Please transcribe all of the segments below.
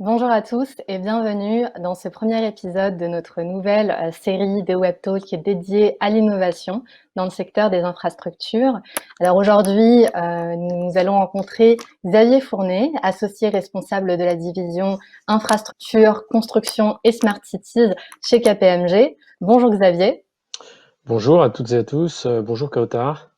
Bonjour à tous et bienvenue dans ce premier épisode de notre nouvelle série de Web Talk qui est dédiée à l'innovation dans le secteur des infrastructures. Alors aujourd'hui, nous allons rencontrer Xavier Fournet, associé responsable de la division infrastructure, construction et smart cities chez KPMG. Bonjour Xavier. Bonjour à toutes et à tous, bonjour Kautar.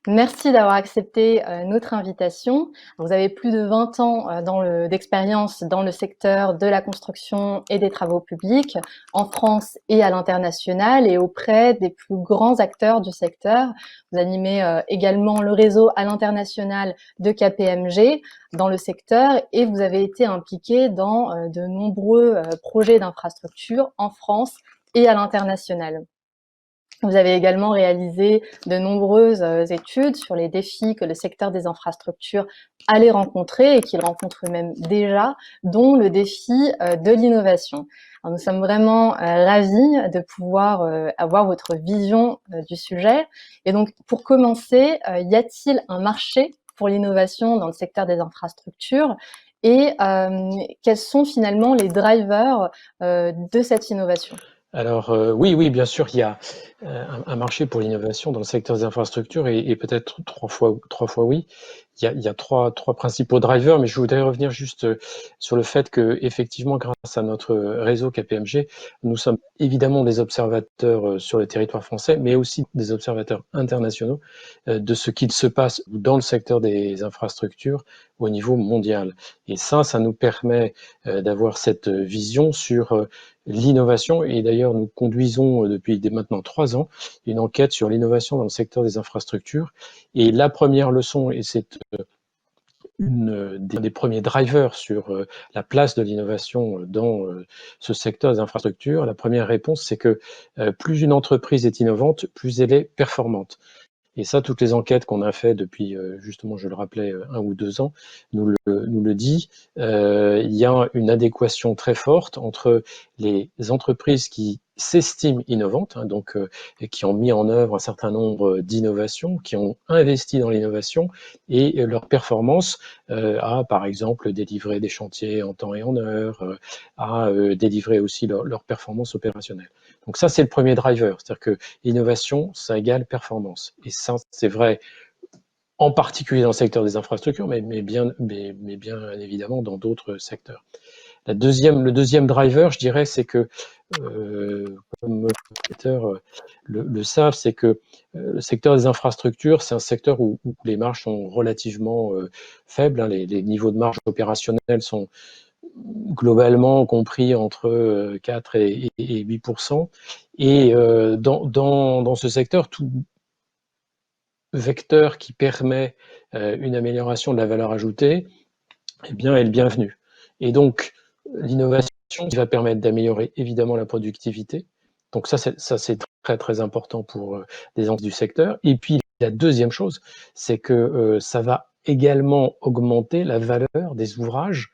Merci d'avoir accepté notre invitation. Vous avez plus de 20 ans d'expérience dans le secteur de la construction et des travaux publics en France et à l'international et auprès des plus grands acteurs du secteur. Vous animez également le réseau à l'international de KPMG dans le secteur et vous avez été impliqué dans de nombreux projets d'infrastructure en France et à l'international. Vous avez également réalisé de nombreuses études sur les défis que le secteur des infrastructures allait rencontrer et qu'il rencontre même déjà, dont le défi de l'innovation. Alors, nous sommes vraiment ravis de pouvoir avoir votre vision du sujet. Et donc, pour commencer, y a-t-il un marché pour l'innovation dans le secteur des infrastructures et quels sont finalement les drivers de cette innovation? Alors oui, bien sûr, il y a un marché pour l'innovation dans le secteur des infrastructures et peut-être trois fois oui. Il y a trois principaux drivers, mais je voudrais revenir juste sur le fait que effectivement, grâce à notre réseau KPMG, nous sommes évidemment des observateurs sur le territoire français, mais aussi des observateurs internationaux de ce qu'il se passe dans le secteur des infrastructures au niveau mondial. Et ça nous permet d'avoir cette vision sur l'innovation. Et d'ailleurs, nous conduisons depuis maintenant 3 ans une enquête sur l'innovation dans le secteur des infrastructures. Et la première leçon, et c'est des premiers drivers sur la place de l'innovation dans ce secteur des infrastructures, la première réponse, c'est que plus une entreprise est innovante, plus elle est performante. Et ça, toutes les enquêtes qu'on a fait depuis, justement, je le rappelais, 1 ou 2 ans, nous le dit. Il y a une adéquation très forte entre les entreprises qui s'estiment innovantes, hein, donc et qui ont mis en œuvre un certain nombre d'innovations, qui ont investi dans l'innovation et leur performance à, par exemple, délivrer des chantiers en temps et en heure, à délivrer aussi leur performance opérationnelle. Donc ça, c'est le premier driver, c'est-à-dire que innovation, ça égale performance. Et ça, c'est vrai en particulier dans le secteur des infrastructures, mais bien évidemment dans d'autres secteurs. Le deuxième driver, je dirais, c'est que, comme les spectateurs le savent, c'est que le secteur des infrastructures, c'est un secteur où les marges sont relativement faibles. Hein, les niveaux de marge opérationnelle sont globalement compris entre 4 et 8%. Et dans ce secteur, tout vecteur qui permet une amélioration de la valeur ajoutée, eh bien, est le bienvenu. Et donc, l'innovation qui va permettre d'améliorer évidemment la productivité. Donc ça, c'est très, très important pour les entreprises du secteur. Et puis, la deuxième chose, c'est que ça va également augmenter la valeur des ouvrages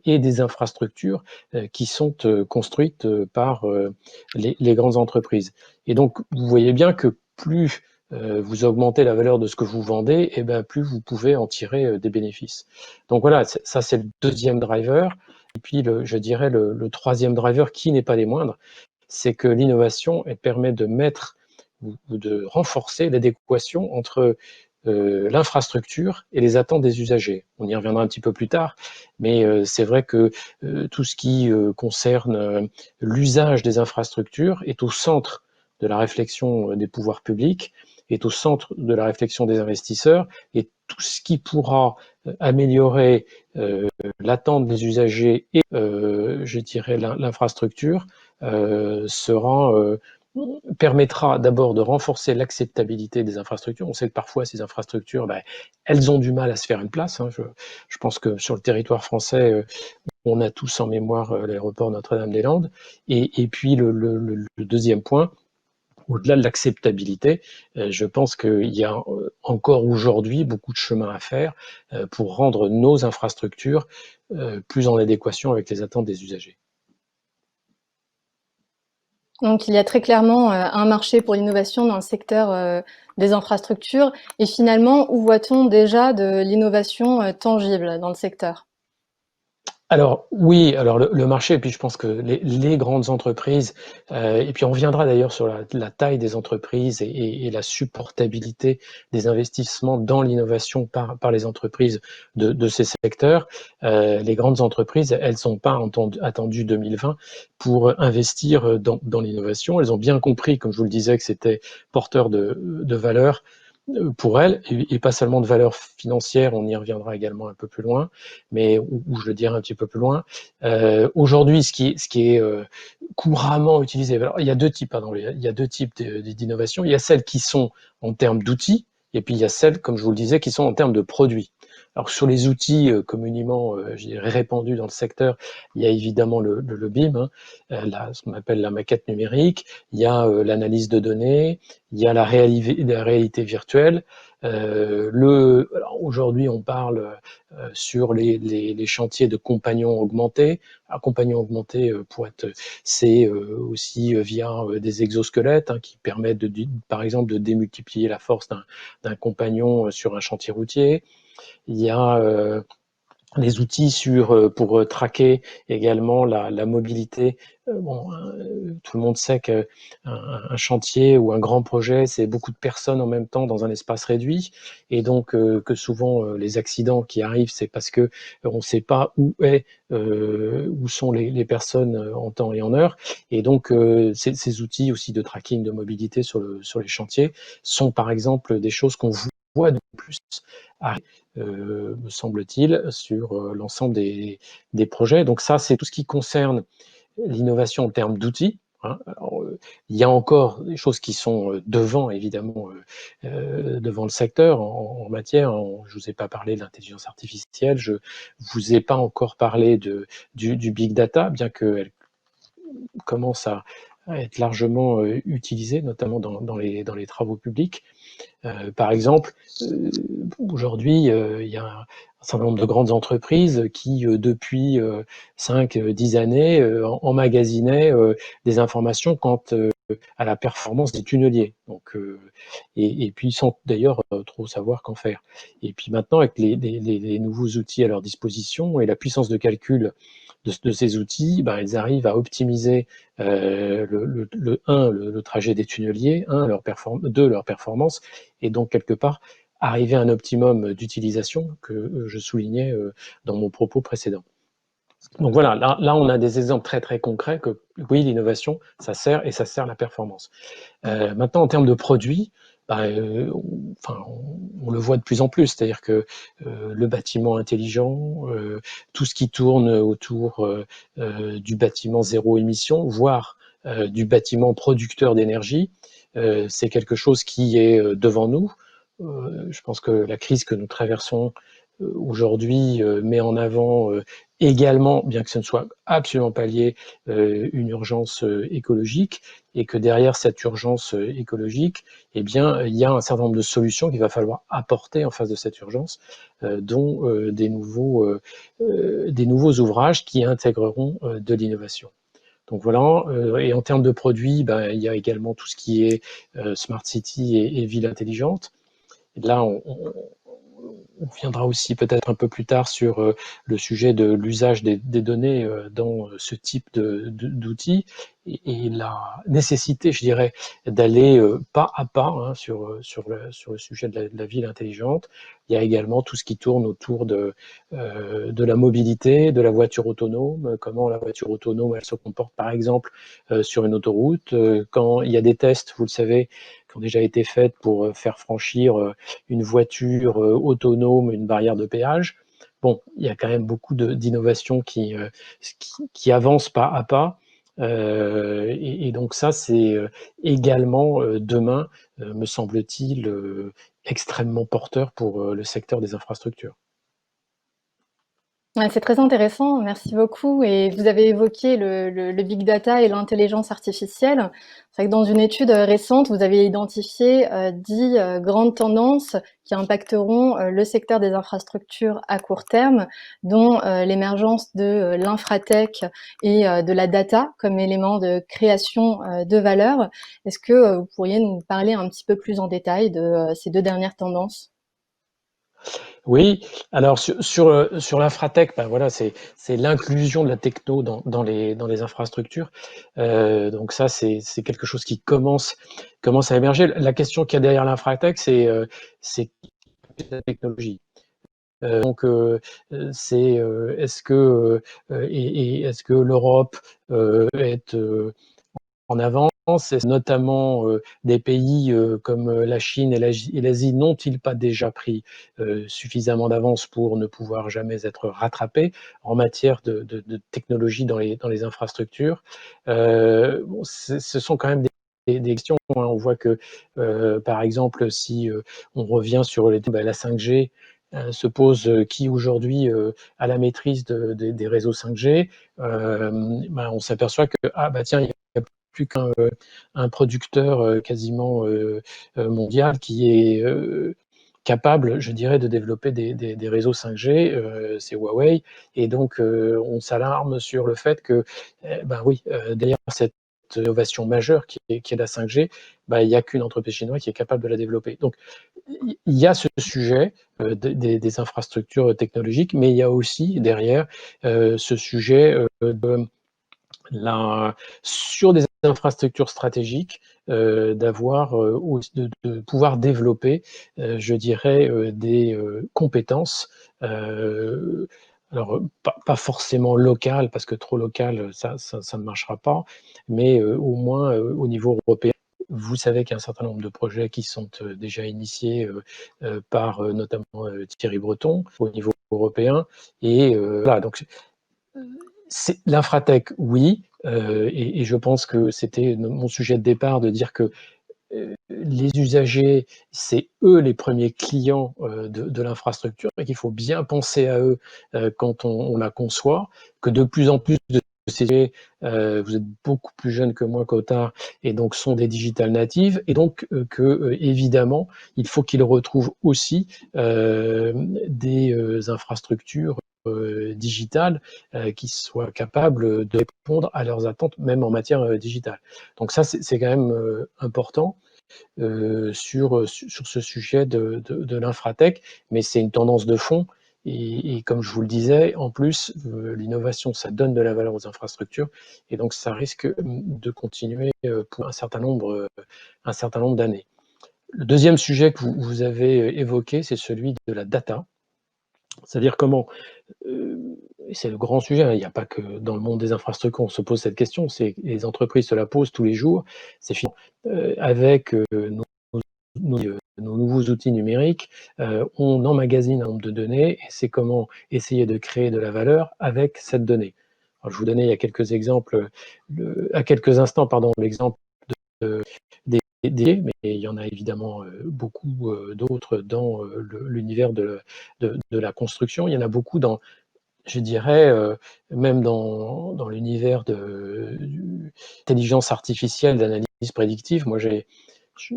et des infrastructures qui sont construites par les grandes entreprises. Et donc, vous voyez bien que plus vous augmentez la valeur de ce que vous vendez, et ben plus vous pouvez en tirer des bénéfices. Donc voilà, ça c'est le deuxième driver. Et puis je dirais le troisième driver, qui n'est pas des moindres, c'est que l'innovation, elle permet de mettre ou de renforcer l'adéquation entre l'infrastructure et les attentes des usagers. On y reviendra un petit peu plus tard, mais c'est vrai que tout ce qui concerne l'usage des infrastructures est au centre de la réflexion des pouvoirs publics, est au centre de la réflexion des investisseurs, et tout ce qui pourra améliorer l'attente des usagers et, je dirais, l'infrastructure permettra d'abord de renforcer l'acceptabilité des infrastructures. On sait que parfois ces infrastructures, elles ont du mal à se faire une place. Hein. Je pense que sur le territoire français, on a tous en mémoire l'aéroport Notre-Dame-des-Landes. Et puis le deuxième point, au-delà de l'acceptabilité, je pense qu'il y a encore aujourd'hui beaucoup de chemin à faire pour rendre nos infrastructures plus en adéquation avec les attentes des usagers. Donc, il y a très clairement un marché pour l'innovation dans le secteur des infrastructures. Et finalement, où voit-on déjà de l'innovation tangible dans le secteur? Alors oui, alors le marché, et puis je pense que les grandes entreprises, et puis on reviendra d'ailleurs sur la taille des entreprises et la supportabilité des investissements dans l'innovation par les entreprises de ces secteurs. Les grandes entreprises, elles sont pas attendues 2020 pour investir dans l'innovation. Elles ont bien compris, comme je vous le disais, que c'était porteur de valeur pour elles, et pas seulement de valeur financière, on y reviendra également un peu plus loin, mais ou je le dirai un petit peu plus loin. Aujourd'hui, ce qui est couramment utilisé, alors, il y a deux types, pardon, il y a deux types d'innovation. Il y a celles qui sont en termes d'outils, et puis il y a celles, comme je vous le disais, qui sont en termes de produits. Alors sur les outils communément je dirais, répandus dans le secteur, il y a évidemment le BIM, hein, ce qu'on appelle la maquette numérique, il y a l'analyse de données, il y a la réalité virtuelle. Aujourd'hui, on parle sur les chantiers de compagnons augmentés. Un compagnon augmenté, c'est aussi via des exosquelettes hein, qui permettent, par exemple, de démultiplier la force d'un compagnon sur un chantier routier. Il y a les outils pour traquer également la mobilité. Tout le monde sait qu'un chantier ou un grand projet, c'est beaucoup de personnes en même temps dans un espace réduit, et donc que souvent les accidents qui arrivent, c'est parce que on ne sait pas où sont les personnes en temps et en heure, et donc ces outils aussi de tracking de mobilité sur les chantiers sont par exemple des choses qu'on voit de plus arriver me semble-t-il, sur l'ensemble des projets. Donc ça, c'est tout ce qui concerne l'innovation en termes d'outils. Hein. Alors, il y a encore des choses qui sont devant, évidemment, devant le secteur en matière. Je ne vous ai pas parlé de l'intelligence artificielle, je ne vous ai pas encore parlé du big data, bien qu'elle commence à être largement utilisée, notamment dans les travaux publics. Par exemple, aujourd'hui, il y a un certain nombre de grandes entreprises qui, depuis 5-10 années, emmagasinaient des informations quant à la performance des tunneliers. Donc, et puis sans d'ailleurs trop savoir qu'en faire. Et puis maintenant, avec les nouveaux outils à leur disposition et la puissance de calcul de ces outils, ben, ils arrivent à optimiser le trajet des tunneliers, leur performance, et donc quelque part arriver à un optimum d'utilisation que je soulignais dans mon propos précédent. Donc voilà, là on a des exemples très très concrets que oui, l'innovation, ça sert et ça sert la performance. Maintenant, en termes de produits, bah, on le voit de plus en plus, c'est-à-dire que le bâtiment intelligent, tout ce qui tourne autour du bâtiment zéro émission, voire du bâtiment producteur d'énergie, c'est quelque chose qui est devant nous. Je pense que la crise que nous traversons aujourd'hui met en avant également, bien que ce ne soit absolument pas lié, une urgence écologique, et que derrière cette urgence écologique, eh bien, il y a un certain nombre de solutions qu'il va falloir apporter en face de cette urgence, dont des nouveaux ouvrages qui intégreront de l'innovation. Donc voilà, et en termes de produits, ben, il y a également tout ce qui est Smart City et ville intelligente. Et là, on viendra aussi peut-être un peu plus tard sur le sujet de l'usage des données dans ce type d'outils, et la nécessité, je dirais, d'aller pas à pas hein, sur le sujet de la ville intelligente. Il y a également tout ce qui tourne autour de la mobilité, de la voiture autonome, comment la voiture autonome elle se comporte par exemple sur une autoroute, quand il y a des tests, vous le savez, qui ont déjà été faits pour faire franchir une voiture autonome, une barrière de péage. Bon, il y a quand même beaucoup d'innovations qui avancent pas à pas. Et donc ça, c'est également demain, me semble-t-il, extrêmement porteur pour le secteur des infrastructures. Ouais, c'est très intéressant, merci beaucoup. Et vous avez évoqué le big data et l'intelligence artificielle. C'est vrai que dans une étude récente, vous avez identifié 10 grandes tendances qui impacteront le secteur des infrastructures à court terme, dont l'émergence de l'infratech et de la data comme élément de création de valeur. Est-ce que vous pourriez nous parler un petit peu plus en détail de ces deux dernières tendances? Oui, alors sur l'infratech, ben voilà, c'est l'inclusion de la techno dans les infrastructures. Donc ça, c'est quelque chose qui commence à émerger. La question qu'il y a derrière l'infratech, c'est la technologie. Donc c'est est-ce que est-ce que l'Europe est en avance, et notamment des pays comme la Chine et l'Asie n'ont-ils pas déjà pris suffisamment d'avance pour ne pouvoir jamais être rattrapés en matière de technologie dans les infrastructures? Bon, ce sont quand même des questions, hein. On voit que, par exemple, si on revient sur la 5G, se pose qui aujourd'hui a la maîtrise des réseaux 5G? On s'aperçoit que, ah bah tiens, il y a plus qu'un producteur quasiment mondial qui est capable, je dirais, de développer des réseaux 5G, c'est Huawei. Et donc, on s'alarme sur le fait que, ben oui, derrière cette innovation majeure qui est la 5G, ben, il n'y a qu'une entreprise chinoise qui est capable de la développer. Donc, il y a ce sujet des infrastructures technologiques, mais il y a aussi derrière ce sujet de sur des infrastructures stratégiques, d'avoir de pouvoir développer, je dirais, des compétences. euh, alors, pas forcément locales, parce que trop local, ça ne marchera pas, mais au moins au niveau européen. Vous savez qu'il y a un certain nombre de projets qui sont déjà initiés par notamment Thierry Breton au niveau européen. Et voilà, donc c'est l'infratech, oui, et je pense que c'était mon sujet de départ de dire que les usagers, c'est eux les premiers clients de l'infrastructure et qu'il faut bien penser à eux quand on la conçoit, que de plus en plus de ces usagers, vous êtes beaucoup plus jeunes que moi, Cotard, et donc sont des digital natives, et donc évidemment, il faut qu'ils retrouvent aussi des infrastructures digitales qui soient capables de répondre à leurs attentes, même en matière digitale. Donc ça, c'est quand même important sur ce sujet de l'infratech, mais c'est une tendance de fond. Et comme je vous le disais, en plus, l'innovation, ça donne de la valeur aux infrastructures, et donc ça risque de continuer pour un certain nombre d'années. Le deuxième sujet que vous avez évoqué, c'est celui de la data, c'est-à-dire comment c'est le grand sujet, hein. Il n'y a pas que dans le monde des infrastructures qu'on se pose cette question, les entreprises se la posent tous les jours. C'est avec nos nouveaux outils numériques, on emmagasine un nombre de données, et c'est comment essayer de créer de la valeur avec cette donnée. Alors, je vous donnais il y a quelques exemples, à quelques instants, pardon, l'exemple des, mais il y en a évidemment beaucoup d'autres dans l'univers de la construction. Il y en a beaucoup dans, je dirais, même dans l'univers de l'intelligence artificielle, d'analyse prédictive. Moi, j'ai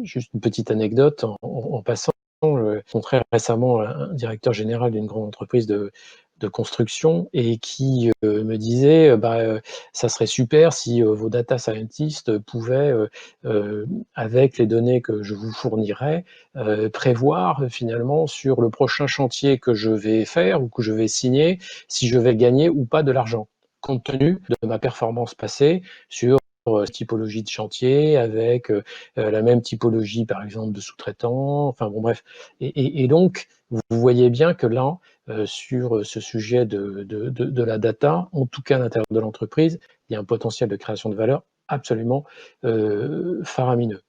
juste une petite anecdote en passant. J'ai rencontré récemment un directeur général d'une grande entreprise de construction, et qui me disait ça serait super si vos data scientists pouvaient, avec les données que je vous fournirais, prévoir finalement sur le prochain chantier que je vais faire ou que je vais signer, si je vais gagner ou pas de l'argent, compte tenu de ma performance passée sur typologie de chantier, avec la même typologie, par exemple, de sous-traitants. Enfin bon, bref. Et donc, vous voyez bien que là, sur ce sujet de la data, en tout cas à l'intérieur de l'entreprise, il y a un potentiel de création de valeur absolument faramineux.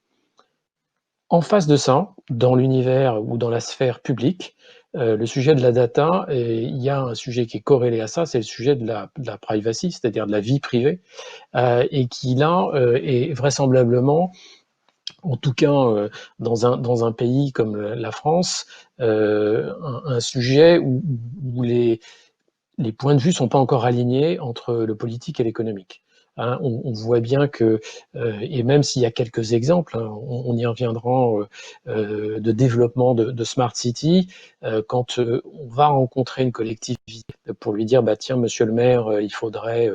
En face de ça, dans l'univers ou dans la sphère publique, le sujet de la data, il y a un sujet qui est corrélé à ça, c'est le sujet de la privacy, c'est-à-dire de la vie privée, et qui là est vraisemblablement, en tout cas dans un pays comme la France, un sujet où les points de vue ne sont pas encore alignés entre le politique et l'économique. Hein, on voit bien que, et même s'il y a quelques exemples, hein, on y reviendra, de développement de Smart City, quand on va rencontrer une collectivité pour lui dire, bah, tiens, monsieur le maire, il faudrait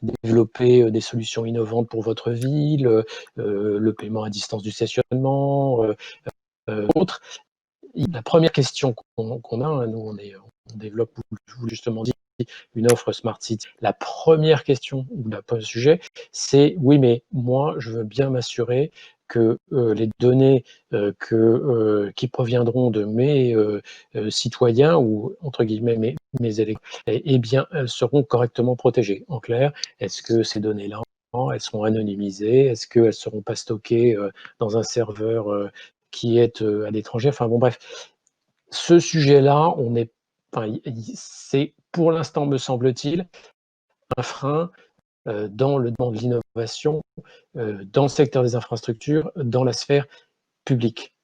développer des solutions innovantes pour votre ville, le paiement à distance du stationnement, autres. la première question qu'on a, hein, nous on développe, je vous l'ai justement dit, une offre Smart City. La première question ou le sujet, c'est oui, mais moi, je veux bien m'assurer que les données qui proviendront de mes citoyens ou entre guillemets mes électeurs, eh bien, elles seront correctement protégées. En clair, est-ce que ces données-là, elles seront anonymisées? Est-ce qu'elles ne seront pas stockées dans un serveur qui est à l'étranger? Enfin bon, bref, ce sujet-là, c'est pour l'instant, me semble-t-il, un frein dans le monde de l'innovation, dans le secteur des infrastructures, dans la sphère publique.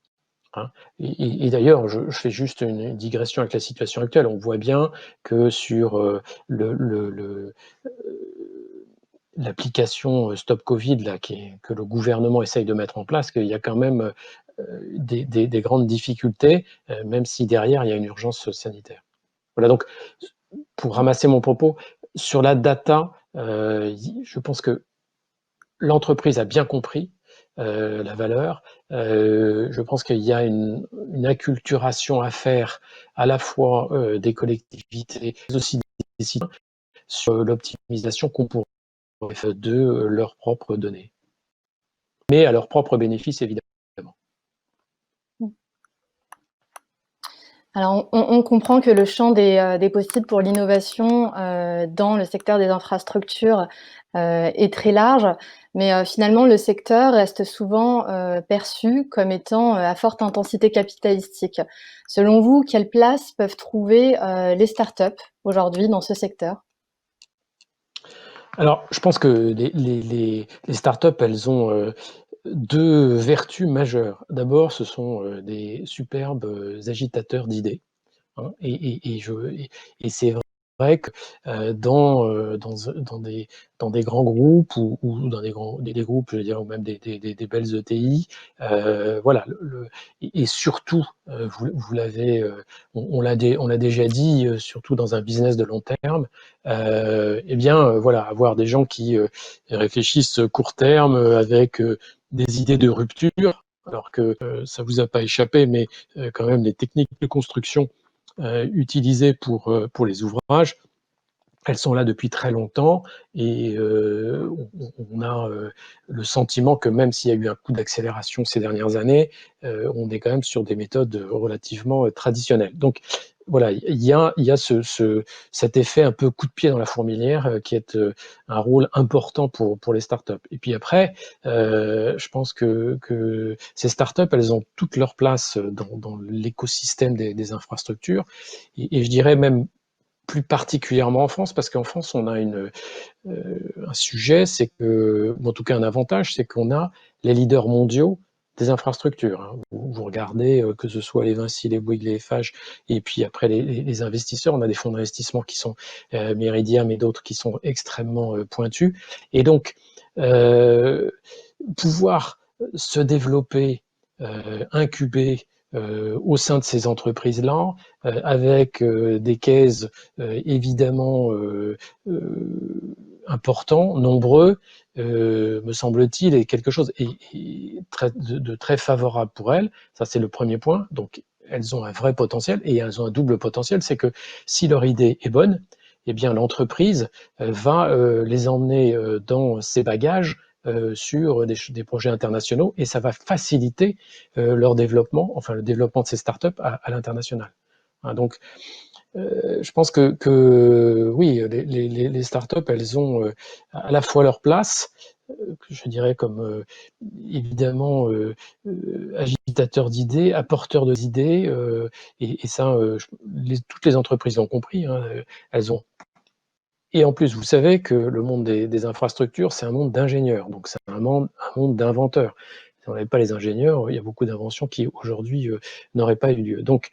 Hein. Et d'ailleurs, je fais juste une digression avec la situation actuelle. On voit bien que sur l'application Stop Covid là, que le gouvernement essaye de mettre en place, qu'il y a quand même des grandes difficultés, même si derrière, il y a une urgence sanitaire. Voilà, donc, pour ramasser mon propos, sur la data, je pense que l'entreprise a bien compris la valeur. Je pense qu'il y a une acculturation à faire à la fois des collectivités, mais aussi des citoyens sur l'optimisation qu'on pourrait faire de leurs propres données, mais à leur propre bénéfice, évidemment. Alors, on comprend que le champ des possibles pour l'innovation dans le secteur des infrastructures est très large, mais finalement, le secteur reste souvent perçu comme étant à forte intensité capitalistique. Selon vous, quelle place peuvent trouver les startups aujourd'hui dans ce secteur? Alors, je pense que les startups, elles ont deux vertus majeures. D'abord, ce sont des superbes agitateurs d'idées. Hein, et c'est vrai que dans des grands groupes ou dans des groupes, je veux dire, ou même des belles ETI, voilà, et surtout, vous l'avez, on l'a déjà dit, surtout dans un business de long terme, eh bien, voilà, avoir des gens qui réfléchissent court terme avec des idées de rupture, alors que ça vous a pas échappé, mais quand même les techniques de construction utilisées pour les ouvrages, elles sont là depuis très longtemps et on a le sentiment que même s'il y a eu un coup d'accélération ces dernières années, on est quand même sur des méthodes relativement traditionnelles. Donc voilà, il y a cet effet un peu coup de pied dans la fourmilière qui est un rôle important pour les startups. Et puis après, je pense que ces startups, elles ont toute leur place dans l'écosystème des infrastructures et je dirais même plus particulièrement en France, parce qu'en France, on a un sujet, c'est que, ou en tout cas un avantage, c'est qu'on a les leaders mondiaux des infrastructures. Hein. Vous regardez, que ce soit les Vinci, les Bouygues, les Eiffage, et puis après les investisseurs, on a des fonds d'investissement qui sont Meridiam mais d'autres qui sont extrêmement pointus. Et donc, euh, pouvoir se développer, incuber au sein de ces entreprises-là, avec des cases évidemment importants, nombreux, me semble-t-il, est quelque chose de très favorable pour elles. Ça, c'est le premier point. Donc, elles ont un vrai potentiel et elles ont un double potentiel, c'est que si leur idée est bonne, eh bien l'entreprise va les emmener dans ses bagages sur des projets internationaux et ça va faciliter leur développement, enfin le développement de ces startups à l'international. Hein, donc, je pense que oui, les startups, elles ont à la fois leur place, je dirais comme évidemment agitateurs d'idées, apporteurs d'idées, et ça, toutes les entreprises l'ont compris, hein, elles ont. Et en plus, vous savez que le monde des infrastructures, c'est un monde d'ingénieurs, donc c'est un monde d'inventeurs. Si on n'avait pas les ingénieurs, il y a beaucoup d'inventions qui aujourd'hui n'auraient pas eu lieu. Donc,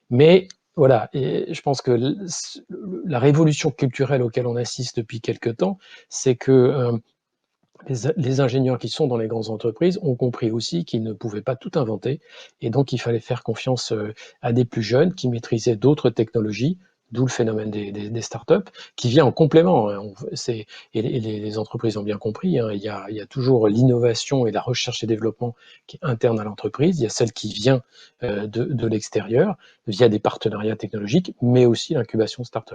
mais voilà, et je pense que la révolution culturelle auquel on assiste depuis quelque temps, c'est que les ingénieurs qui sont dans les grandes entreprises ont compris aussi qu'ils ne pouvaient pas tout inventer, et donc il fallait faire confiance à des plus jeunes qui maîtrisaient d'autres technologies, d'où le phénomène des startups, qui vient en complément. Et les entreprises ont bien compris, hein, il y a toujours l'innovation et la recherche et développement qui est interne à l'entreprise, il y a celle qui vient de l'extérieur, via des partenariats technologiques, mais aussi l'incubation de startups.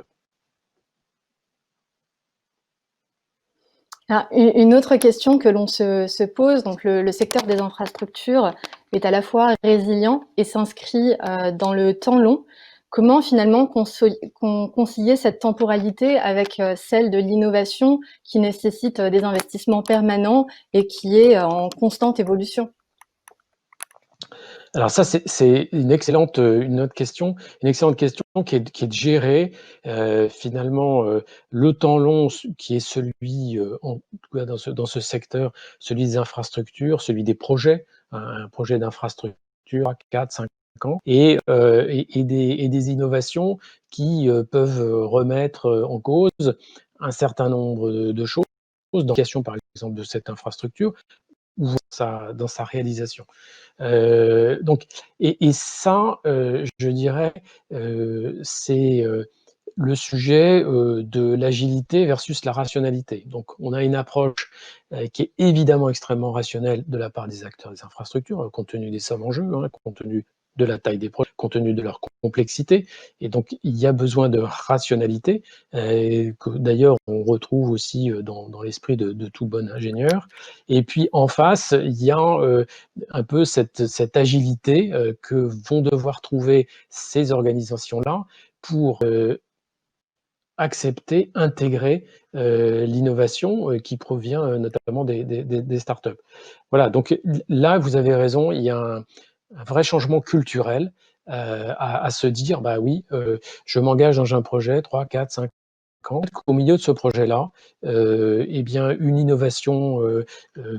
Alors, une autre question que l'on se pose, donc le secteur des infrastructures est à la fois résilient et s'inscrit dans le temps long. Comment finalement concilier cette temporalité avec celle de l'innovation qui nécessite des investissements permanents et qui est en constante évolution? Alors ça, c'est une excellente question qui est de gérer finalement le temps long qui est celui, en tout cas dans ce secteur, celui des infrastructures, celui des projets, un projet d'infrastructure à 4, 5 ans, et des innovations qui peuvent remettre en cause un certain nombre de choses, dans l'application par exemple de cette infrastructure, ou dans sa réalisation. Donc, et ça, je dirais, c'est le sujet de l'agilité versus la rationalité. Donc, on a une approche qui est évidemment extrêmement rationnelle de la part des acteurs des infrastructures, compte tenu des sommes en jeu, hein, compte tenu de la taille des projets, compte tenu de leur complexité. Et donc, il y a besoin de rationalité, que d'ailleurs on retrouve aussi dans l'esprit de tout bon ingénieur. Et puis en face, il y a un peu cette agilité que vont devoir trouver ces organisations-là pour accepter, intégrer l'innovation qui provient notamment des startups. Voilà, donc là, vous avez raison, il y a un vrai changement culturel à se dire, bah oui, je m'engage dans un projet, 3, 4, 5 ans. Au milieu de ce projet-là, eh bien, une innovation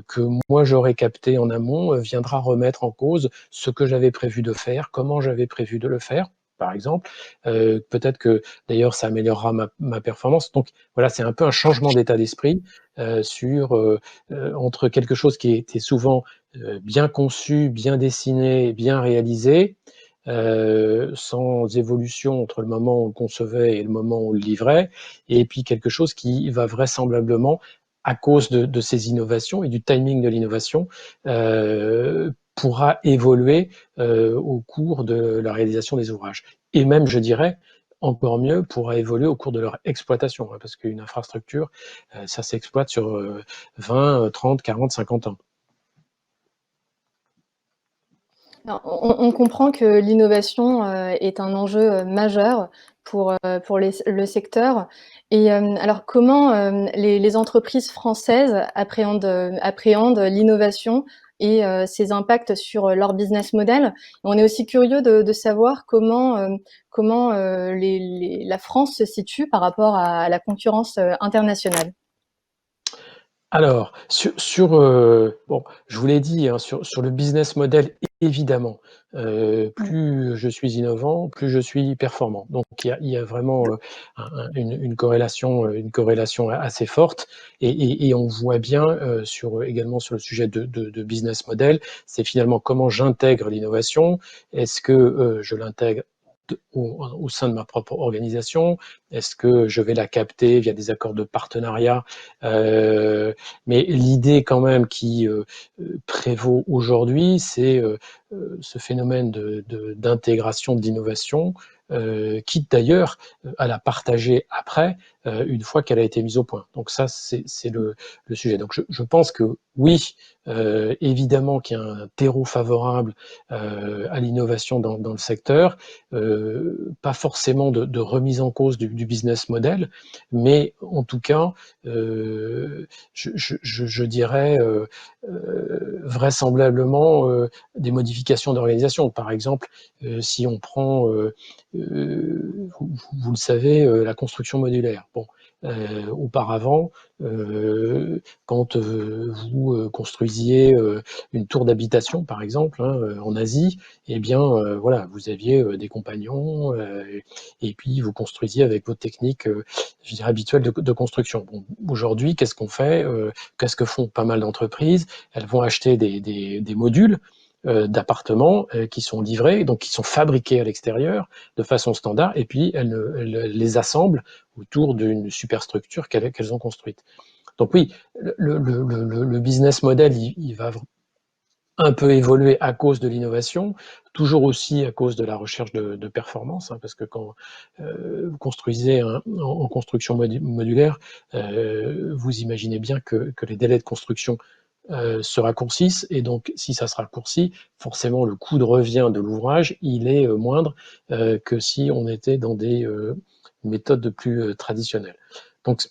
que moi j'aurais captée en amont viendra remettre en cause ce que j'avais prévu de faire, comment j'avais prévu de le faire, par exemple. Peut-être que d'ailleurs ça améliorera ma performance. Donc voilà, c'est un peu un changement d'état d'esprit entre quelque chose qui était souvent bien conçu, bien dessiné, bien réalisé, sans évolution entre le moment où on le concevait et le moment où on le livrait, et puis quelque chose qui va vraisemblablement, à cause de ces innovations et du timing de l'innovation, pourra évoluer au cours de la réalisation des ouvrages. Et même, je dirais, encore mieux, pourra évoluer au cours de leur exploitation, hein, parce qu'une infrastructure, ça s'exploite sur 20, 30, 40, 50 ans. Alors, on comprend que l'innovation est un enjeu majeur pour le secteur. Et alors, comment les entreprises françaises appréhendent l'innovation et ses impacts sur leur business model? On est aussi curieux de savoir comment la France se situe par rapport à la concurrence internationale. Alors, bon, je vous l'ai dit, hein, sur le business model, évidemment, Mm. plus je suis innovant, plus je suis performant. Donc il y a vraiment une corrélation assez forte, et on voit bien également sur le sujet de business model, c'est finalement comment j'intègre l'innovation. Est-ce que je l'intègre au sein de ma propre organisation? Est-ce que je vais la capter via des accords de partenariat? Mais l'idée quand même qui prévaut aujourd'hui, c'est ce phénomène d'intégration, d'innovation, quitte d'ailleurs à la partager après, une fois qu'elle a été mise au point. Donc ça, c'est le sujet. Donc je pense que oui, évidemment qu'il y a un terreau favorable à l'innovation dans le secteur, pas forcément de remise en cause du business model, mais en tout cas, je dirais vraisemblablement des modifications d'organisation. Par exemple, si on prend, vous le savez, la construction modulaire. Bon, auparavant, quand vous construisiez une tour d'habitation, par exemple, hein, en Asie, eh bien, voilà, vous aviez des compagnons, et puis vous construisiez avec votre technique, je dirais, habituelle de construction. Bon, aujourd'hui, qu'est-ce qu'on fait? Qu'est-ce que font pas mal d'entreprises? Elles vont acheter des modules d'appartements qui sont livrés, donc qui sont fabriqués à l'extérieur de façon standard, et puis elles les assemblent autour d'une superstructure qu'elles ont construite. Donc oui, le business model, il va un peu évolué à cause de l'innovation, toujours aussi à cause de la recherche de performance, hein, parce que quand vous construisez en construction modulaire, vous imaginez bien que les délais de construction se raccourcissent, et donc si ça se raccourcit, forcément le coût de revient de l'ouvrage, il est moindre que si on était dans des méthodes plus traditionnelles. Donc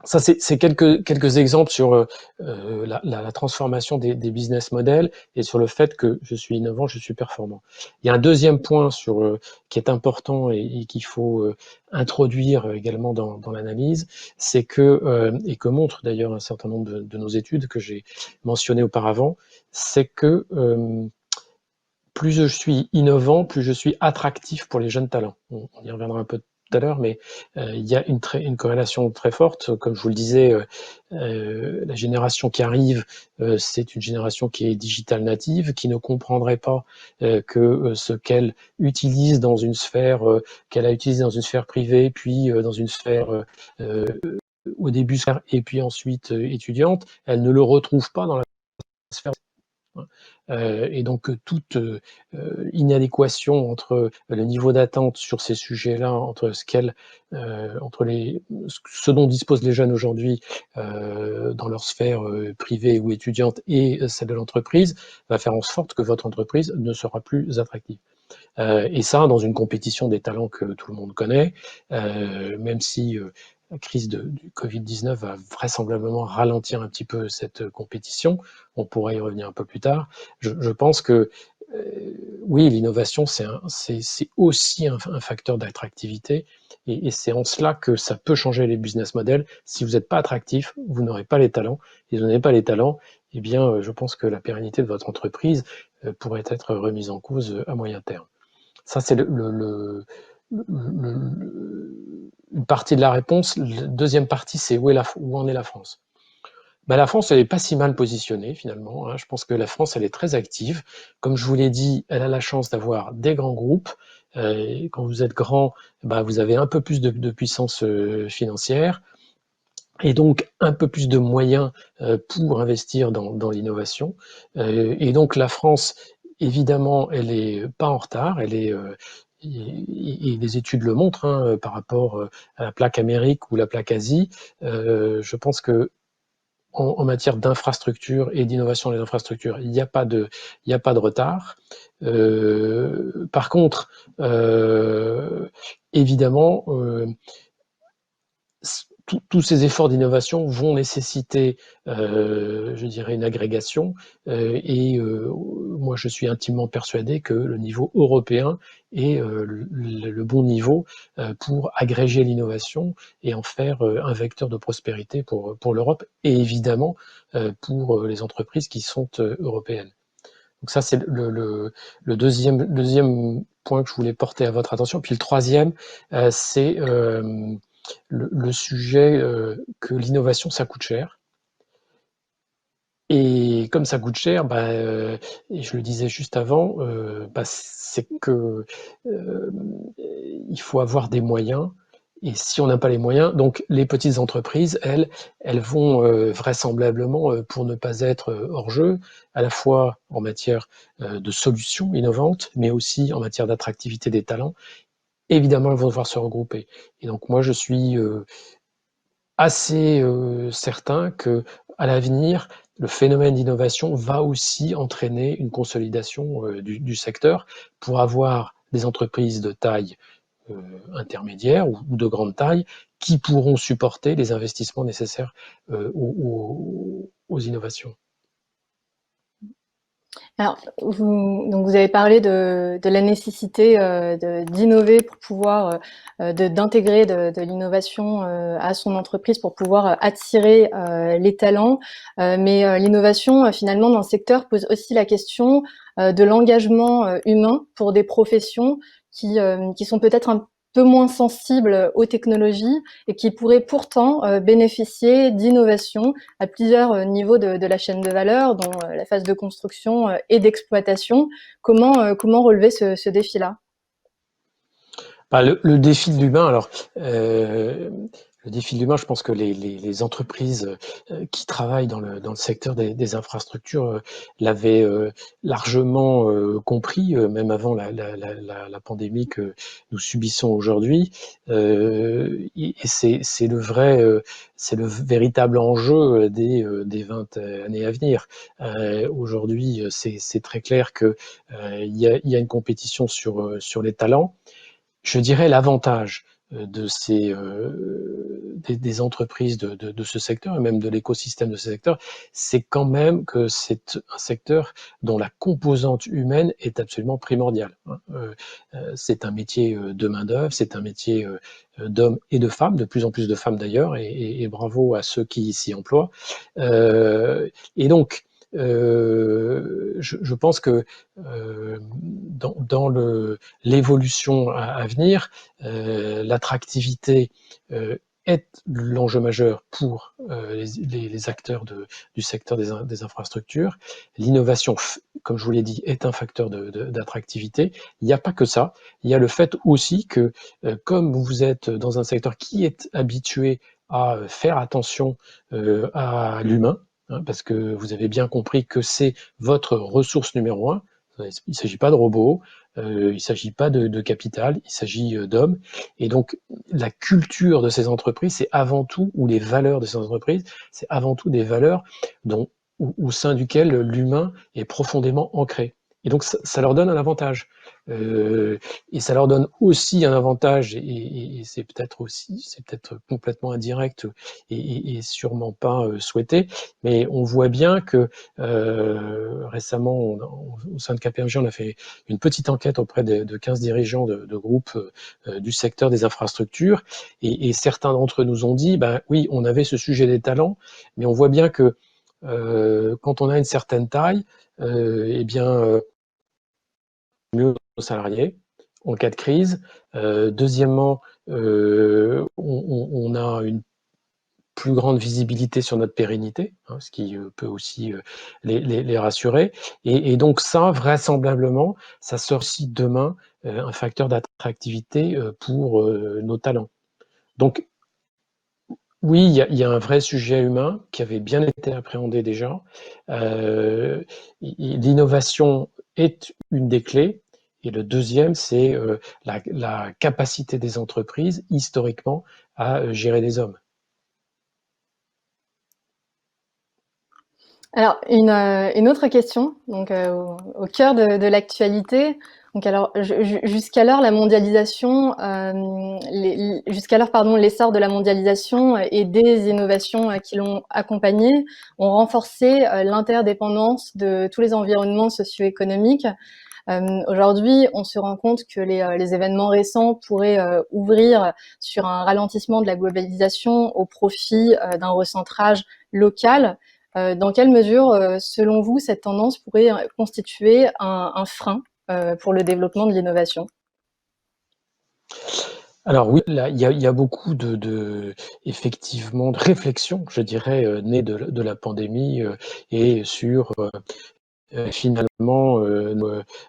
ça, c'est quelques exemples sur la transformation des business models et sur le fait que je suis innovant, je suis performant. Il y a un deuxième point qui est important et qu'il faut introduire également dans l'analyse, c'est que, et que montrent d'ailleurs un certain nombre de nos études que j'ai mentionnées auparavant, c'est que plus je suis innovant, plus je suis attractif pour les jeunes talents. On y reviendra un peu tout à l'heure, mais il y a une corrélation très forte. Comme je vous le disais, la génération qui arrive, c'est une génération qui est digital native, qui ne comprendrait pas que ce qu'elle utilise dans une sphère, qu'elle a utilisé dans une sphère privée, puis dans une sphère au début et puis ensuite étudiante, elle ne le retrouve pas dans la sphère. Et donc toute inadéquation entre le niveau d'attente sur ces sujets-là, entre ce dont disposent les jeunes aujourd'hui dans leur sphère privée ou étudiante et celle de l'entreprise, va faire en sorte que votre entreprise ne sera plus attractive. Et ça, dans une compétition des talents que tout le monde connaît, même si la crise du Covid-19 va vraisemblablement ralentir un petit peu cette compétition, on pourra y revenir un peu plus tard. Je pense que oui, l'innovation, c'est aussi un facteur d'attractivité, et c'est en cela que ça peut changer les business models. Si vous n'êtes pas attractif, vous n'aurez pas les talents, et si vous n'avez pas les talents, eh bien, je pense que la pérennité de votre entreprise pourrait être remise en cause à moyen terme. Ça, c'est une partie de la réponse. La deuxième partie, c'est où en est la France. Ben, la France, elle n'est pas si mal positionnée finalement, hein. Je pense que la France, elle est très active. Comme je vous l'ai dit, elle a la chance d'avoir des grands groupes. Quand vous êtes grand, ben, vous avez un peu plus de puissance financière et donc un peu plus de moyens pour investir dans l'innovation. Et donc la France, évidemment, elle est pas en retard, et les études le montrent, hein, par rapport à la plaque Amérique ou la plaque Asie. Je pense que en matière d'infrastructure et d'innovation des infrastructures, il n'y a pas de retard. Par contre, évidemment, tous ces efforts d'innovation vont nécessiter, je dirais, une agrégation. Et moi, je suis intimement persuadé que le niveau européen est le bon niveau pour agréger l'innovation et en faire un vecteur de prospérité pour l'Europe et évidemment pour les entreprises qui sont européennes. Donc ça, c'est le deuxième point que je voulais porter à votre attention. Puis le troisième, c'est le sujet que l'innovation, ça coûte cher. Et comme ça coûte cher, bah, et je le disais juste avant, bah, c'est que il faut avoir des moyens. Et si on n'a pas les moyens, donc les petites entreprises, elles vont vraisemblablement, pour ne pas être hors jeu, à la fois en matière de solutions innovantes, mais aussi en matière d'attractivité des talents, évidemment, elles vont devoir se regrouper. Et donc moi, je suis assez certain que à l'avenir, le phénomène d'innovation va aussi entraîner une consolidation du secteur pour avoir des entreprises de taille intermédiaire ou de grande taille qui pourront supporter les investissements nécessaires aux innovations. Alors, vous avez parlé de la nécessité d'innover pour pouvoir, d'intégrer de l'innovation à son entreprise pour pouvoir attirer les talents. Mais l'innovation, finalement, dans le secteur pose aussi la question de l'engagement humain pour des professions qui sont peut-être un peu moins sensibles aux technologies et qui pourraient pourtant bénéficier d'innovations à plusieurs niveaux de la chaîne de valeur, dont la phase de construction et d'exploitation. Comment relever ce défi-là? Bah, le défi de l'humain, alors, le défi de l'humain, je pense que les entreprises qui travaillent dans le secteur des infrastructures l'avaient largement compris, même avant la pandémie que nous subissons aujourd'hui. Et c'est le véritable enjeu des 20 années à venir. Aujourd'hui, c'est très clair que il y a une compétition sur les talents. Je dirais l'avantage des entreprises de ce secteur et même de l'écosystème de ce secteur, c'est quand même que c'est un secteur dont la composante humaine est absolument primordiale. C'est un métier de main-d'œuvre, c'est un métier d'hommes et de femmes, de plus en plus de femmes d'ailleurs, et bravo à ceux qui s'y emploient. Et donc, je pense que dans l'évolution à venir, l'attractivité est l'enjeu majeur pour les acteurs du secteur des infrastructures. L'innovation, comme je vous l'ai dit, est un facteur d'attractivité. Il n'y a pas que ça. Il y a le fait aussi que, comme vous êtes dans un secteur qui est habitué à faire attention à l'humain, hein, parce que vous avez bien compris que c'est votre ressource numéro un. Il ne s'agit pas de robots, il ne s'agit pas de capital, il s'agit d'hommes. Et donc, la culture de ces entreprises, c'est avant tout, ou les valeurs de ces entreprises, c'est avant tout des valeurs au sein duquel l'humain est profondément ancré. Et donc, ça leur donne un avantage. Et ça leur donne aussi un avantage, et c'est peut-être complètement indirect et sûrement pas souhaité, mais on voit bien que récemment, au sein de KPMG, on a fait une petite enquête auprès de 15 dirigeants de groupes du secteur des infrastructures, et certains d'entre eux nous ont dit, ben oui, on avait ce sujet des talents, mais on voit bien que quand on a une certaine taille, eh bien, mieux aux salariés en cas de crise. Deuxièmement, on a une plus grande visibilité sur notre pérennité, hein, ce qui peut aussi les rassurer. Et donc ça, vraisemblablement, ça sera aussi demain un facteur d'attractivité pour nos talents. Donc oui, il y a un vrai sujet humain qui avait bien été appréhendé déjà. L'innovation est une des clés. Et le deuxième, c'est la capacité des entreprises, historiquement, à gérer des hommes. Alors, une autre question, donc au cœur de l'actualité. Donc alors, jusqu'alors, la mondialisation, jusqu'alors, pardon, l'essor de la mondialisation et des innovations qui l'ont accompagnée ont renforcé l'interdépendance de tous les environnements socio-économiques. Aujourd'hui, on se rend compte que les événements récents pourraient ouvrir sur un ralentissement de la globalisation au profit d'un recentrage local. Dans quelle mesure, selon vous, cette tendance pourrait constituer un frein pour le développement de l'innovation? Alors oui, là, il y a beaucoup effectivement, de réflexions, je dirais, nées de la pandémie et sur finalement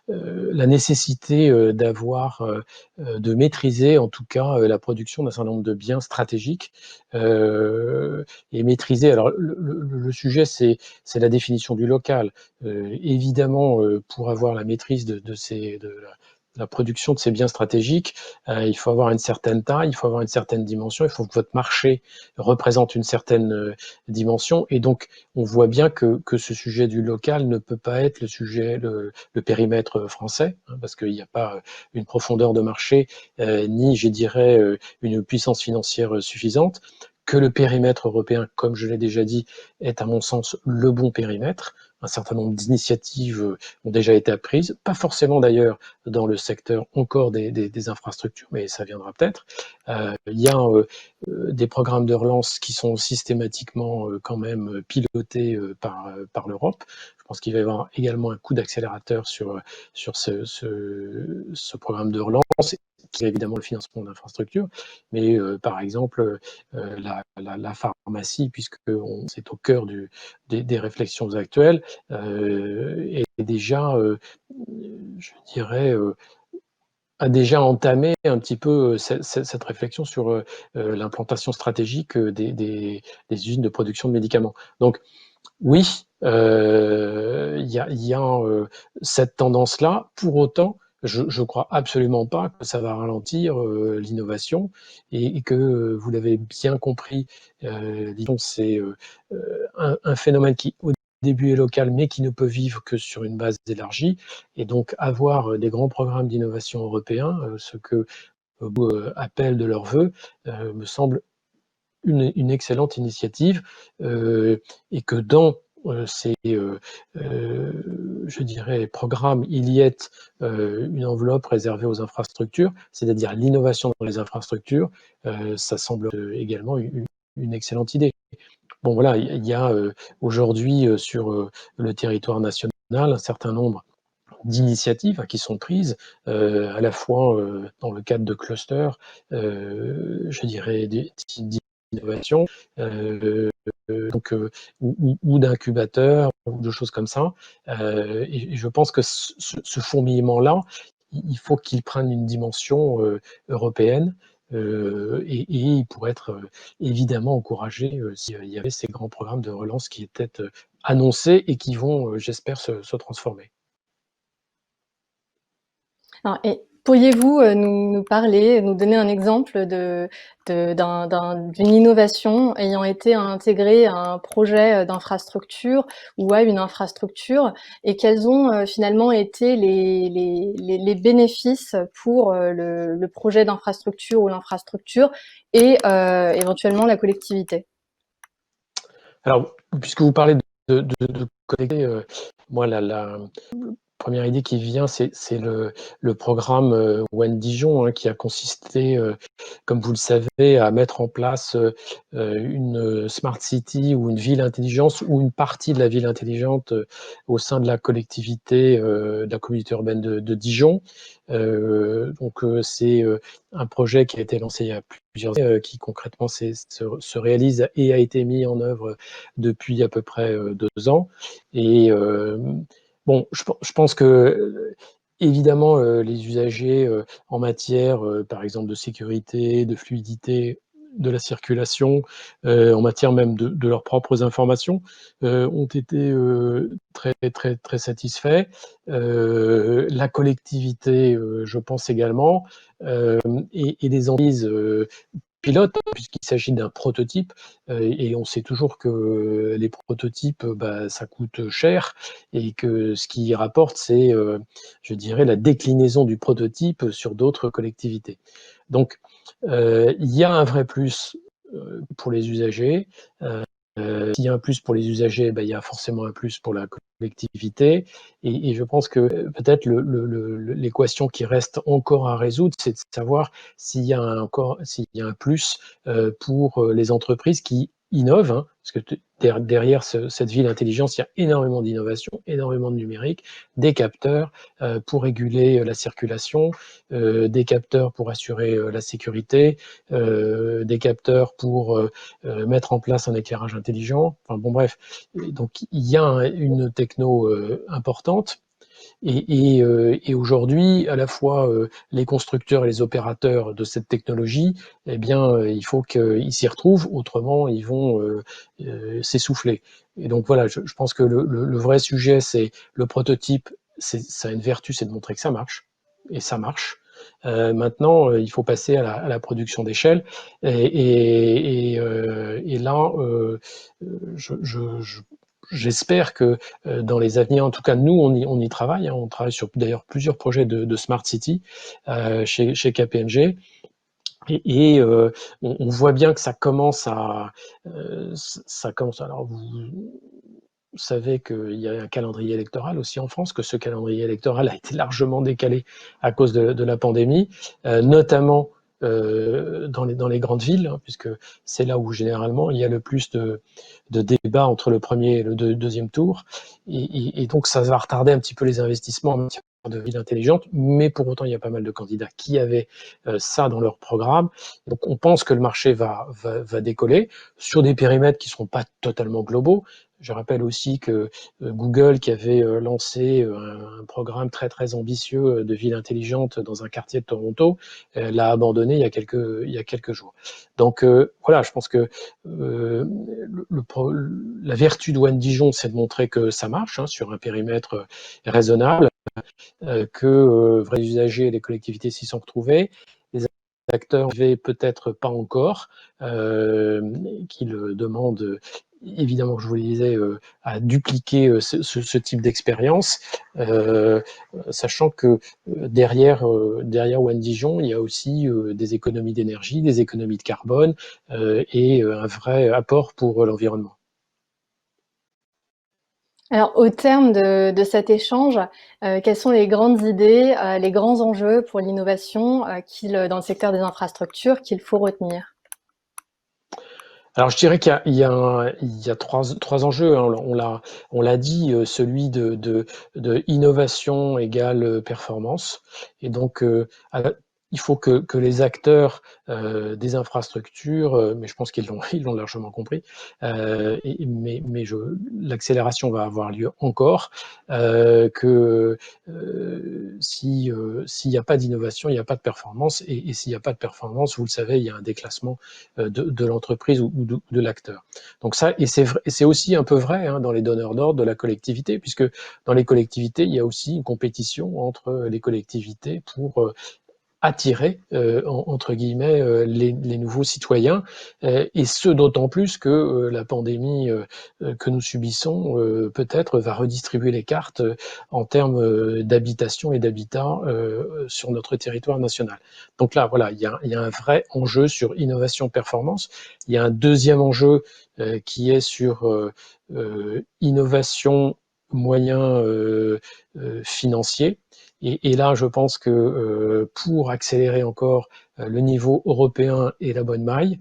la nécessité d'avoir, de maîtriser en tout cas la production d'un certain nombre de biens stratégiques et maîtriser. Alors le sujet, c'est la définition du local. Évidemment, pour avoir la maîtrise de la production de ces biens stratégiques, il faut avoir une certaine taille, il faut avoir une certaine dimension, il faut que votre marché représente une certaine dimension. Et donc, on voit bien que ce sujet du local ne peut pas être le périmètre français, hein, parce qu'il n'y a pas une profondeur de marché, ni, je dirais, une puissance financière suffisante, que le périmètre européen, comme je l'ai déjà dit, est à mon sens le bon périmètre. Un certain nombre d'initiatives ont déjà été prises, pas forcément d'ailleurs dans le secteur encore des infrastructures, mais ça viendra peut-être. Il y a des programmes de relance qui sont systématiquement quand même pilotés par l'Europe. Je pense qu'il va y avoir également un coup d'accélérateur sur ce programme de relance. qui est évidemment le financement d'infrastructures, mais par exemple la pharmacie, puisque c'est au cœur des réflexions actuelles, est déjà, je dirais, a déjà entamé un petit peu cette réflexion sur l'implantation stratégique des usines de production de médicaments. Donc oui, il y a cette tendance-là. Pour autant, je ne crois absolument pas que ça va ralentir l'innovation et que vous l'avez bien compris, disons, c'est un phénomène qui au début est local, mais qui ne peut vivre que sur une base élargie. Et donc avoir des grands programmes d'innovation européens, ce que beaucoup appellent de leur vœu, me semble une excellente initiative et que dans ces, je dirais, programmes, il y ait une enveloppe réservée aux infrastructures, c'est-à-dire l'innovation dans les infrastructures, ça semble également une excellente idée. Bon voilà, il y a aujourd'hui sur le territoire national un certain nombre d'initiatives qui sont prises, à la fois dans le cadre de clusters, je dirais d'innovation, donc, ou d'incubateurs, ou de choses comme ça. Et je pense que ce fourmillement-là, il faut qu'il prenne une dimension européenne. Et il pourrait être évidemment encouragé s'il y avait ces grands programmes de relance qui étaient annoncés et qui vont, j'espère, se transformer. Alors, et pourriez-vous nous parler, nous donner un exemple d'une innovation ayant été intégrée à un projet d'infrastructure ou à une infrastructure, et quels ont finalement été les bénéfices pour le projet d'infrastructure ou l'infrastructure et éventuellement la collectivité? Alors, puisque vous parlez de connecter, moi, la première idée qui vient, c'est le programme One Dijon, hein, qui a consisté, comme vous le savez, à mettre en place une smart city ou une ville intelligente ou une partie de la ville intelligente au sein de la collectivité, de la communauté urbaine de Dijon. Donc c'est un projet qui a été lancé il y a plusieurs années, qui concrètement se réalise et a été mis en œuvre depuis à peu près 2 ans. Et bon, je pense que évidemment les usagers en matière, par exemple de sécurité, de fluidité de la circulation, en matière même de leurs propres informations, ont été très, très, très satisfaits. La collectivité, je pense également, et des entreprises pilote, puisqu'il s'agit d'un prototype, et on sait toujours que les prototypes, bah, ça coûte cher, et que ce qui rapporte, c'est, je dirais, la déclinaison du prototype sur d'autres collectivités. Donc, il y a un vrai plus pour les usagers. S'il y a un plus pour les usagers, bah, il y a forcément un plus pour la collectivité. Et je pense que peut-être l'équation qui reste encore à résoudre, c'est de savoir s'il y a un plus pour les entreprises qui innovent, hein, parce que derrière cette ville intelligence, il y a énormément d'innovation, énormément de numérique, des capteurs pour réguler la circulation, des capteurs pour assurer la sécurité, des capteurs pour mettre en place un éclairage intelligent. Enfin bon, bref. Donc il y a une techno importante. Et aujourd'hui, à la fois les constructeurs et les opérateurs de cette technologie, eh bien, il faut qu'ils s'y retrouvent, autrement ils vont s'essouffler. Et donc voilà, je pense que le vrai sujet, c'est le prototype, ça a une vertu, c'est de montrer que ça marche, et ça marche. Maintenant, il faut passer à la production d'échelle, et là, j'espère que dans les années, en tout cas nous, on y travaille, hein, on travaille sur d'ailleurs plusieurs projets de Smart City chez KPMG. Et on voit bien que ça commence ça commence. Alors vous savez qu'il y a un calendrier électoral aussi en France, que ce calendrier électoral a été largement décalé à cause de la pandémie, notamment dans les grandes villes, hein, puisque c'est là où généralement il y a le plus de débats entre le premier et le deuxième tour. Et donc ça va retarder un petit peu les investissements en matière de ville intelligente, mais pour autant, il y a pas mal de candidats qui avaient ça dans leur programme. Donc, on pense que le marché va décoller sur des périmètres qui ne seront pas totalement globaux. Je rappelle aussi que Google, qui avait lancé un programme très très ambitieux de ville intelligente dans un quartier de Toronto, l'a abandonné il y a quelques jours. Donc voilà, je pense que la vertu de One Dijon, c'est de montrer que ça marche sur un périmètre raisonnable, que vrais usagers et les collectivités s'y sont retrouvés. Les acteurs ne peut-être pas encore, qu'ils demandent évidemment, je vous le disais, à dupliquer ce type d'expérience, sachant que derrière One Dijon, il y a aussi des économies d'énergie, des économies de carbone et un vrai apport pour l'environnement. Alors, au terme de cet échange, quelles sont les grandes idées, les grands enjeux pour l'innovation dans le secteur des infrastructures qu'il faut retenir? Alors, je dirais qu'il y a trois enjeux. On l'a dit, celui de innovation égale performance. Et donc, il faut que les acteurs des infrastructures, mais je pense qu'ils l'ont largement compris, mais l'accélération va avoir lieu encore, que s'il n'y a pas d'innovation, il n'y a pas de performance, et s'il n'y a pas de performance, vous le savez, il y a un déclassement de l'entreprise ou de l'acteur. Donc ça, et c'est aussi un peu vrai dans les donneurs d'ordre de la collectivité, puisque dans les collectivités, il y a aussi une compétition entre les collectivités pour attirer, entre guillemets, les nouveaux citoyens, et ce d'autant plus que la pandémie que nous subissons peut-être va redistribuer les cartes en termes d'habitation et d'habitat sur notre territoire national. Donc là, voilà, il y a un vrai enjeu sur innovation-performance. Il y a un deuxième enjeu qui est sur innovation moyens financiers. Et là, je pense que pour accélérer encore, le niveau européen est la bonne maille.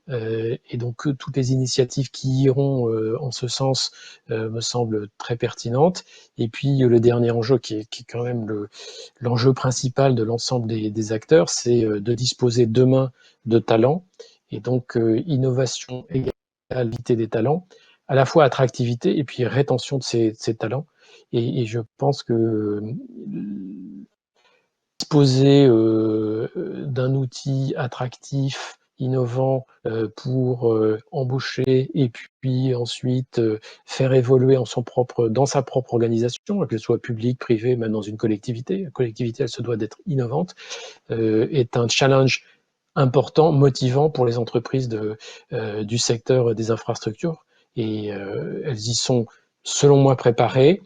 Et donc, toutes les initiatives qui iront en ce sens me semblent très pertinentes. Et puis, le dernier enjeu qui est quand même l'enjeu principal de l'ensemble des acteurs, c'est de disposer demain de talents. Et donc, innovation égale qualité des talents, à la fois attractivité et puis rétention de ces talents. Et je pense que disposer d'un outil attractif, innovant pour embaucher et puis ensuite faire évoluer dans sa propre organisation, qu'elle soit publique, privée, même dans une collectivité. La collectivité, elle se doit d'être innovante, est un challenge important, motivant pour les entreprises du secteur des infrastructures. Et elles y sont, selon moi, préparées.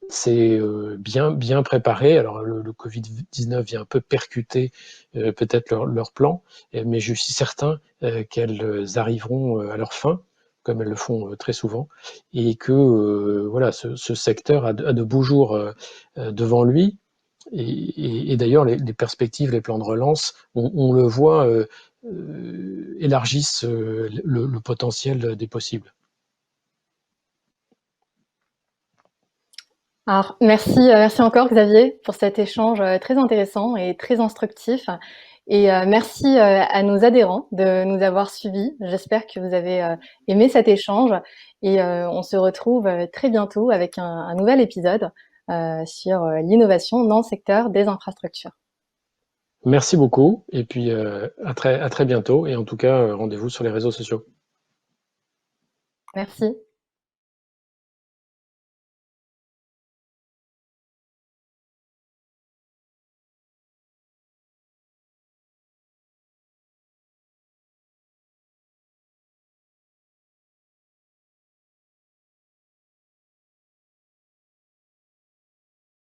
C'est bien préparé. Alors le Covid-19 vient un peu percuter peut-être leur plan, mais je suis certain qu'elles arriveront à leur fin, comme elles le font très souvent, et que voilà, ce secteur a de beaux jours devant lui. Et d'ailleurs, les perspectives, les plans de relance, on le voit, élargissent le potentiel des possibles. Alors, merci encore Xavier pour cet échange très intéressant et très instructif. Et merci à nos adhérents de nous avoir suivis. J'espère que vous avez aimé cet échange et on se retrouve très bientôt avec un nouvel épisode sur l'innovation dans le secteur des infrastructures. Merci beaucoup, et puis à très bientôt, et en tout cas, rendez-vous sur les réseaux sociaux. Merci.